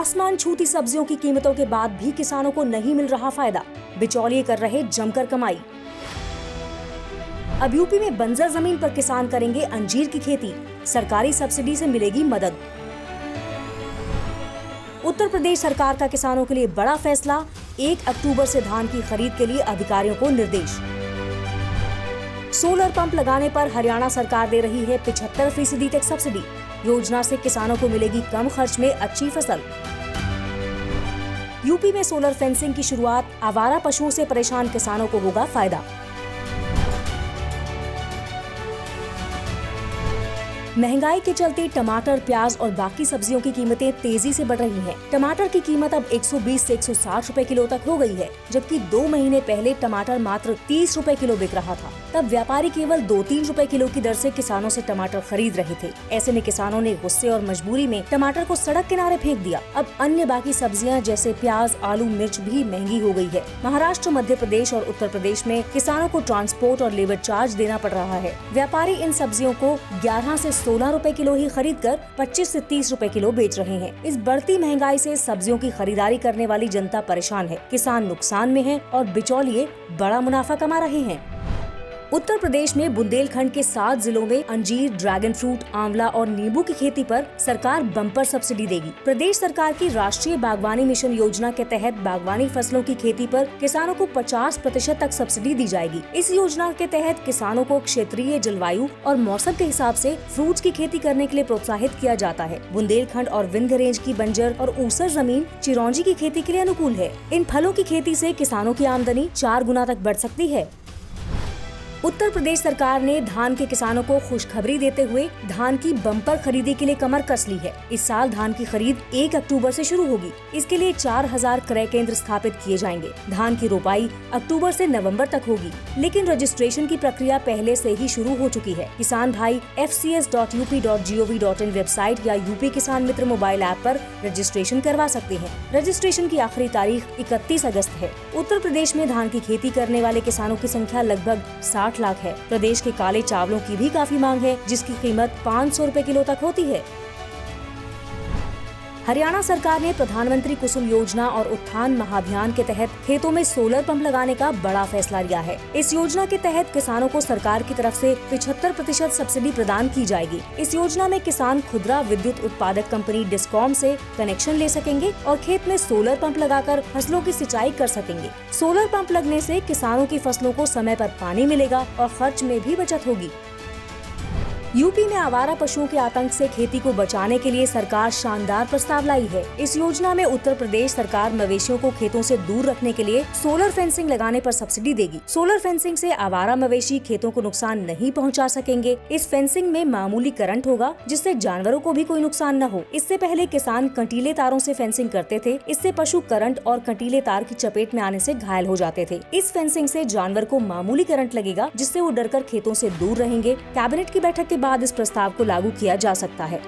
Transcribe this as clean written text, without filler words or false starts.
आसमान छूती सब्जियों की कीमतों के बाद भी किसानों को नहीं मिल रहा फायदा, बिचौलिए कर रहे जमकर कमाई। अब यूपी में बंजर जमीन पर किसान करेंगे अंजीर की खेती, सरकारी सब्सिडी से मिलेगी मदद। उत्तर प्रदेश सरकार का किसानों के लिए बड़ा फैसला, 1 अक्टूबर से धान की खरीद के लिए अधिकारियों को निर्देश। सोलर पंप लगाने पर हरियाणा सरकार दे रही है 75% तक सब्सिडी, योजना से किसानों को मिलेगी कम खर्च में अच्छी फसल। यूपी में सोलर फेंसिंग की शुरुआत, आवारा पशुओं से परेशान किसानों को होगा फायदा। महंगाई के चलते टमाटर, प्याज और बाकी सब्जियों की कीमतें तेजी से बढ़ रही हैं। टमाटर की कीमत अब 120 से 160 रुपए किलो तक हो गई है, जबकि 2 महीने पहले टमाटर मात्र 30 रुपए किलो बिक रहा था। तब व्यापारी केवल 2-3 रुपए किलो की दर से किसानों से टमाटर खरीद रहे थे। ऐसे में किसानों ने गुस्से और मजबूरी में टमाटर को सड़क किनारे फेंक दिया। अब अन्य बाकी सब्जियां जैसे प्याज, आलू, मिर्च भी महंगी हो गई है। महाराष्ट्र, मध्य प्रदेश और उत्तर प्रदेश में किसानों को ट्रांसपोर्ट और लेबर चार्ज देना पड़ रहा है। व्यापारी इन सब्जियों को 11 से 16 रुपए किलो ही खरीद कर 25 से 30 रुपए किलो बेच रहे हैं। इस बढ़ती महंगाई से सब्जियों की खरीदारी करने वाली जनता परेशान है, किसान नुकसान में है और बिचौलिए बड़ा मुनाफा कमा रहे हैं। उत्तर प्रदेश में बुंदेलखंड के 7 जिलों में अंजीर, ड्रैगन फ्रूट, आंवला और नींबू की खेती पर सरकार बम्पर सब्सिडी देगी। प्रदेश सरकार की राष्ट्रीय बागवानी मिशन योजना के तहत बागवानी फसलों की खेती पर किसानों को 50% तक सब्सिडी दी जाएगी। इस योजना के तहत किसानों को क्षेत्रीय जलवायु और मौसम के हिसाब से फ्रूट्स की खेती करने के लिए प्रोत्साहित किया जाता है। बुंदेलखंड और विंध्य रेंज की बंजर और ऊसर जमीन चिरौंजी की खेती के लिए अनुकूल है। इन फलों की खेती से किसानों की आमदनी 4 गुना तक बढ़ सकती है। उत्तर प्रदेश सरकार ने धान के किसानों को खुशखबरी देते हुए धान की बम्पर खरीदी के लिए कमर कस ली है। इस साल धान की खरीद 1 अक्टूबर से शुरू होगी। इसके लिए 4000 क्रय केंद्र स्थापित किए जाएंगे। धान की रोपाई अक्टूबर से नवंबर तक होगी, लेकिन रजिस्ट्रेशन की प्रक्रिया पहले से ही शुरू हो चुकी है। किसान भाई fcs.up.gov.in वेबसाइट या यूपी किसान मित्र मोबाइल ऐप पर रजिस्ट्रेशन करवा सकते हैं। रजिस्ट्रेशन की आखिरी तारीख 31 अगस्त है। उत्तर प्रदेश में धान की खेती करने वाले किसानों की संख्या लगभग 60 लाख है। प्रदेश के काले चावलों की भी काफी मांग है, जिसकी कीमत 500 रुपए किलो तक होती है। हरियाणा सरकार ने प्रधानमंत्री कुसुम योजना और उत्थान महाअभियान के तहत खेतों में सोलर पंप लगाने का बड़ा फैसला लिया है। इस योजना के तहत किसानों को सरकार की तरफ से 75% सब्सिडी प्रदान की जाएगी। इस योजना में किसान खुदरा विद्युत उत्पादक कंपनी डिस्कॉम से कनेक्शन ले सकेंगे और खेत में सोलर पंप लगाकर फसलों की सिंचाई कर सकेंगे। सोलर पंप लगने से किसानों की फसलों को समय पर पानी मिलेगा और खर्च में भी बचत होगी। यूपी में आवारा पशुओं के आतंक से खेती को बचाने के लिए सरकार शानदार प्रस्ताव लाई है। इस योजना में उत्तर प्रदेश सरकार मवेशियों को खेतों से दूर रखने के लिए सोलर फेंसिंग लगाने पर सब्सिडी देगी। सोलर फेंसिंग से आवारा मवेशी खेतों को नुकसान नहीं पहुंचा सकेंगे। इस फेंसिंग में मामूली करंट होगा, जिससे जानवरों को भी कोई नुकसान न हो। इससे पहले किसान कंटीले तारों से फेंसिंग करते थे। इससे पशु करंट और कंटीले तार की चपेट में आने से घायल हो जाते थे। इस फेंसिंग से जानवर को मामूली करंट लगेगा, जिससे वो डरकर खेतों से दूर रहेंगे। कैबिनेट की बैठक के बाद इस प्रस्ताव को लागू किया जा सकता है।